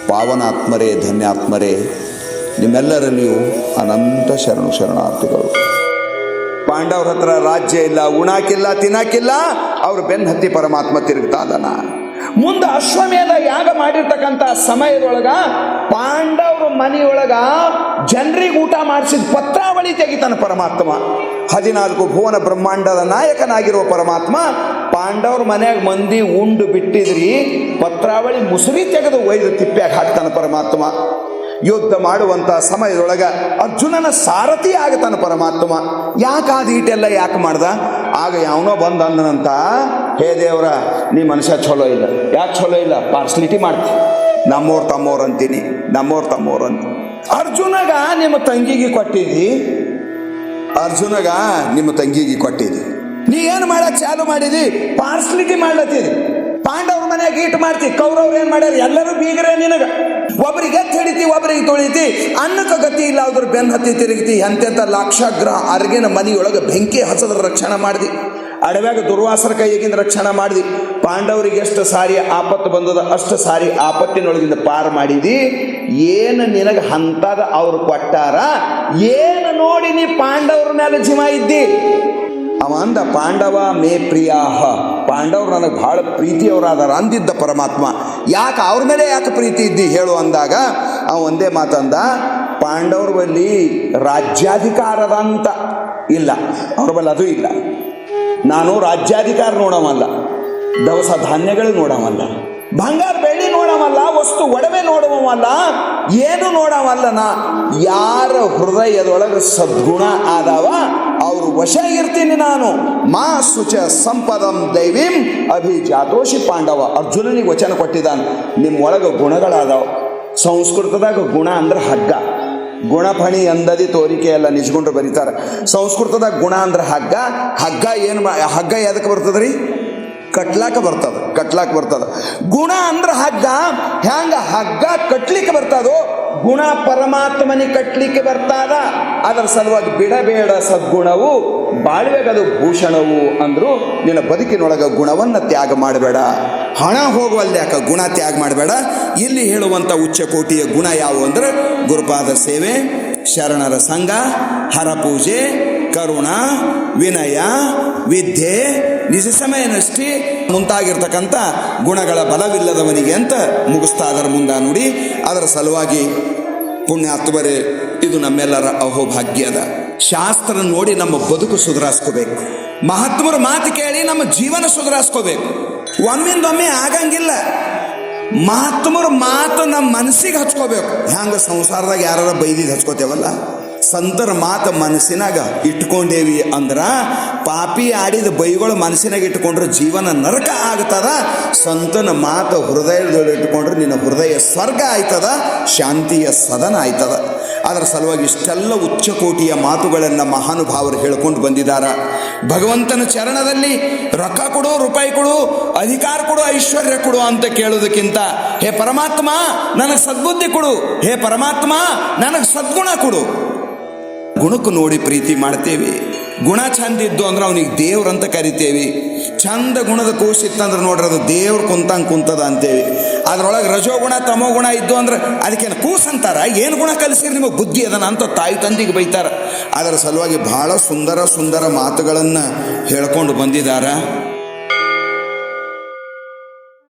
ಪಾವನಾತ್ಮರೇ, ಧನ್ಯಾತ್ಮರೇ, ನಿಮ್ಮೆಲ್ಲರಲ್ಲಿಯೂ ಅನಂತ ಶರಣಾರ್ಥಿಗಳು. ಪಾಂಡವ್ರ ಹತ್ರ ರಾಜ್ಯ ಇಲ್ಲ, ಉಣಾಕಿಲ್ಲ, ತಿನ್ನಾಕಿಲ್ಲ. ಅವ್ರು ಬೆನ್ನ ಹತ್ತಿ ಪರಮಾತ್ಮ ತಿರುಗ್ತಾ ಇದ್ದಾನ. ಮುಂದೆ ಅಶ್ವಮೇಧ ಯಾಗ ಮಾಡಿರ್ತಕ್ಕಂಥ ಸಮಯದೊಳಗ ಪಾಂಡವ್ರ ಮನೆಯೊಳಗ ಜನರಿಗೆ ಊಟ ಮಾಡಿಸಿದ ಪತ್ರಾವಳಿ ತೆಗಿತಾನ ಪರಮಾತ್ಮ. 14 ಭುವನ ಬ್ರಹ್ಮಾಂಡದ ನಾಯಕನಾಗಿರುವ ಪರಮಾತ್ಮ ಪಾಂಡವ್ರ ಮನ್ಯಾಗ ಮಂದಿ ಉಂಡು ಬಿಟ್ಟಿದ್ರಿ, ಪತ್ರಾವಳಿ ಮುಸುರಿ ತೆಗೆದು ಒಯ್ದು ತಿಪ್ಪ್ಯಾಗ ಹಾಕ್ತಾನ ಪರಮಾತ್ಮ. ಯುದ್ಧ ಮಾಡುವಂಥ ಸಮಯದೊಳಗ ಅರ್ಜುನನ ಸಾರಥಿ ಆಗತಾನ ಪರಮಾತ್ಮ. ಯಾಕಾದ ಈಟೆಲ್ಲ ಯಾಕೆ ಮಾಡ್ದ? ಆಗ ಯಾವನೋ ಬಂದು ಅಂದನಂತ, ಹೇ ದೇವ್ರ, ನೀ ಮನುಷ್ಯ ಚಲೋ ಇಲ್ಲ. ಯಾಕೆ ಚಲೋ ಇಲ್ಲ? ಪಾರ್ಸಲಿಟಿ ಮಾಡ್ತಿ, ನಮ್ಮೋರ್ ತಮ್ಮೋರ್ ಅಂತೀನಿ, ನಮ್ಮೋರ್ ತಮ್ಮೋರ್ ಅಂತ. ಅರ್ಜುನಗ ನಿಮ್ಮ ತಂಗಿಗೆ ಕೊಟ್ಟಿದ್ದಿ, ನೀ ಏನು ಮಾಡಕ್ ಚಾಲು ಮಾಡಿದಿ? ಪಾರ್ಸಲಿಟಿ ಮಾಡ್ಲತ್ತಿದಿ. ಪಾಂಡವ್ರ ಮನೆಯಾಗ ಈಟ್ ಮಾಡ್ತಿ, ಕೌರವ್ರು ಏನ್ ಮಾಡ್ಯಾರ? ಎಲ್ಲರೂ ಬೀಗರೇ ನಿನಗ. ಒಬ್ಬರಿಗೆ ಎತ್ತು ಹಿಡಿತಿ, ಒಬ್ಬರಿಗೆ ತೊಳಿತಿ, ಅನ್ನಕ್ಕೆ ಗತಿ ಇಲ್ಲ, ಅದ್ರ ಬೆನ್ನ ಹತ್ತಿ ತಿರುಗಿತಿ. ಎಂತೆಂಥ ಲಕ್ಷಗ್ರಹ ಅರ್ಗಿನ ಮನೆಯೊಳಗೆ ಬೆಂಕಿ ಹಚ್ಚದ್ರ ರಕ್ಷಣೆ ಮಾಡಿದಿ. ಅಡವ್ಯಾಗ ದುರ್ವಾಸರ ಕೈಯಾಗಿಂದ ರಕ್ಷಣೆ ಮಾಡಿದಿ. ಪಾಂಡವರಿಗೆ ಎಷ್ಟು ಸಾರಿ ಆಪತ್ತು ಬಂದದ ಅಷ್ಟು ಸಾರಿ ಆಪತ್ತಿನೊಳಗಿಂದ ಪಾರು ಮಾಡಿದಿ. ಏನು ನಿನಗೆ ಹಂತದ ಅವ್ರು ಕೊಟ್ಟಾರ, ಏನು ನೋಡಿ ನೀ ಪಾಂಡವ್ರ ಮೇಲೆ ಜೀವ ಇದ್ದಿ? ಅವ ಅಂದ, ಪಾಂಡವ ಮೇ ಪ್ರಿಯಾಹ, ಪಾಂಡವ್ರು ನನಗೆ ಭಾಳ ಪ್ರೀತಿಯವರಾದಾರ ಅಂದಿದ್ದ ಪರಮಾತ್ಮ. ಯಾಕೆ ಅವ್ರ ಮೇಲೆ ಯಾಕೆ ಪ್ರೀತಿ ಇದ್ದಿ ಹೇಳು ಅಂದಾಗ ಅವ ಒಂದೇ ಮಾತಂದ, ಪಾಂಡವ್ರ ಬಳಿ ರಾಜ್ಯಾಧಿಕಾರದ ಅಂತ ಇಲ್ಲ, ಅವ್ರ ಬಳಿ ಅದು ಇಲ್ಲ. ನಾನು ರಾಜ್ಯಾಧಿಕಾರ ನೋಡವಲ್ಲ, ದವಸ ಧಾನ್ಯಗಳು ನೋಡವಲ್ಲ, ಬಂಗಾರ ಬೆಳ್ಳಿ ನೋಡವಲ್ಲ, ವಸ್ತು ಒಡವೆ ನೋಡುವವಲ್ಲ, ಏನು ನೋಡವಲ್ಲ. ನಾ ಯಾರ ಹೃದಯದೊಳಗೆ ಸದ್ಗುಣ ಆದವ ಅವ್ರು ವಶ ಇರ್ತೀನಿ ನಾನು. ಮಾ ಸುಚ ಸಂಪದಂ ದೈವೀಂ ಅಭಿಜಾತೋಷಿ ಪಾಂಡವ. ಅರ್ಜುನನಿಗೆ ವಚನ ಕೊಟ್ಟಿದ್ದಾನೆ, ನಿಮ್ಮ ಒಳಗೆ ಗುಣಗಳಾದವ. ಸಂಸ್ಕೃತದಾಗ ಗುಣ ಅಂದ್ರೆ ಹಗ್ಗ, ಗುಣಫಣಿ ಅಂದದಿ ತೋರಿಕೆ ಎಲ್ಲ ನಿಜಗೊಂಡ್ರು ಬರೀತಾರೆ. ಸಂಸ್ಕೃತದಾಗ ಗುಣ ಅಂದ್ರೆ ಹಗ್ಗ. ಹಗ್ಗ ಎದಕ್ಕೆ ಬರ್ತದ್ರಿ? ಕಟ್ಲಾಕ ಬರ್ತದ. ಗುಣ ಅಂದ್ರೆ ಹಗ್ಗ. ಹ್ಯಾಂಗ ಹಗ್ಗ ಕಟ್ಲಿಕ್ಕೆ ಬರ್ತದೋ, ಗುಣ ಪರಮಾತ್ಮನಿಗೆ ಕಟ್ಲಿಕ್ಕೆ ಬರ್ತಾದ. ಅದರ ಸಲುವಾಗಿ ಬಿಡಬೇಡ ಸದ್ಗುಣವು, ಬಾಳ್ವೆಗದು ಭೂಷಣವು ಅಂದ್ರು. ನಿನ್ನ ಬದುಕಿನೊಳಗ ಗುಣವನ್ನು ತ್ಯಾಗ ಮಾಡಬೇಡ. ಹಣ ಹೋಗುವಲ್ದ್ಯಾಕ ಗುಣ ತ್ಯಾಗ ಮಾಡಬೇಡ. ಇಲ್ಲಿ ಹೇಳುವಂಥ ಉಚ್ಚಕೋಟಿಯ ಗುಣ ಯಾವುವು ಅಂದ್ರೆ ಗುರುಪಾದ ಸೇವೆ, ಶರಣರ ಸಂಘ, ಹರಪೂಜೆ, ಕರುಣ, ವಿನಯ, ವಿದ್ಯೆ, ನಿಜ ಸಮಯನಷ್ಟಿ ಮುಂತಾಗಿರ್ತಕ್ಕಂಥ ಗುಣಗಳ ಬಲವಿಲ್ಲದವನಿಗೆ ಅಂತ ಮುಗಿಸ್ತಾ ಅದರ ಮುಂದೆ ನುಡಿ. ಅದರ ಸಲುವಾಗಿ ಪುಣ್ಯಾತ್ಮರೇ, ಇದು ನಮ್ಮೆಲ್ಲರ ಅಹೋಭಾಗ್ಯದ. ಶಾಸ್ತ್ರ ನೋಡಿ ನಮ್ಮ ಬದುಕು ಸುಧಾರಿಸ್ಕೋಬೇಕು. ಮಹಾತ್ಮರ ಮಾತು ಕೇಳಿ ನಮ್ಮ ಜೀವನ ಸುಧಾರಿಸ್ಕೋಬೇಕು. ಒಮ್ಮಿಂದೊಮ್ಮೆ ಆಗಂಗಿಲ್ಲ. ಮಹಾತ್ಮರ ಮಾತು ನಮ್ಮ ಮನಸ್ಸಿಗೆ ಹಚ್ಕೋಬೇಕು. ಹ್ಯಾಂಗ ಸಂಸಾರದಾಗ ಯಾರ ಬೈದಿದ್ದು ಹಚ್ಕೋತೇವಲ್ಲ, ಸಂತರ ಮಾತು ಮನಸ್ಸಿನಾಗ ಇಟ್ಕೊಂಡೇವಿ ಅಂದ್ರ, ಪಾಪಿ ಆಡಿದ ಬೈಗಳು ಮನಸ್ಸಿನಾಗ ಇಟ್ಕೊಂಡ್ರೆ ಜೀವನ ನರಕ ಆಗ್ತದ. ಸಂತನ ಮಾತು ಹೃದಯದೊಳಗೆ ಇಟ್ಕೊಂಡ್ರೆ ನಿನ್ನ ಹೃದಯ ಸ್ವರ್ಗ ಆಯ್ತದ, ಶಾಂತಿಯ ಸದನ ಆಯ್ತದ. ಅದರ ಸಲುವಾಗಿ ಇಷ್ಟೆಲ್ಲ ಉಚ್ಚಕೋಟಿಯ ಮಾತುಗಳನ್ನು ಮಹಾನುಭಾವರು ಹೇಳ್ಕೊಂಡು ಬಂದಿದ್ದಾರ. ಭಗವಂತನ ಚರಣದಲ್ಲಿ ರೊಕ್ಕ ಕೊಡು, ರೂಪಾಯಿ ಕೊಡು, ಅಧಿಕಾರ ಕೊಡು, ಐಶ್ವರ್ಯ ಕೊಡು ಅಂತ ಕೇಳೋದಕ್ಕಿಂತ, ಹೇ ಪರಮಾತ್ಮ ನನಗೆ ಸದ್ಬುದ್ಧಿ ಕೊಡು, ಹೇ ಪರಮಾತ್ಮ ನನಗೆ ಸದ್ಗುಣ ಕೊಡು. ಗುಣಕ್ಕೆ ನೋಡಿ ಪ್ರೀತಿ ಮಾಡ್ತೇವೆ. ಗುಣ ಚಂದ ಇದ್ದು ಅಂದ್ರೆ ಅವನಿಗೆ ದೇವ್ರಂತ ಕರಿತೇವಿ. ಚಂದ ಗುಣದ ಕೂಸು ಇತ್ತಂದ್ರೆ ನೋಡ್ರಿ ಅದು ದೇವ್ರು ಕುಂತದ ಅಂತೇವಿ. ಅದ್ರೊಳಗೆ ರಜೋಗುಣ ತಮೋಗುಣ ಇದ್ದು ಅಂದ್ರೆ ಅದಕ್ಕೇನು ಕೂಸು ಅಂತಾರ? ಏನು ಗುಣ ಕಲಿಸಿರಿ ನಿಮಗೆ ಬುದ್ಧಿ ಅದನ್ನ ಅಂತ ತಾಯಿ ತಂದಿಗೆ ಬೈತಾರ. ಅದರ ಸಲುವಾಗಿ ಬಹಳ ಸುಂದರ ಮಾತುಗಳನ್ನು ಹೇಳ್ಕೊಂಡು ಬಂದಿದ್ದಾರೆ.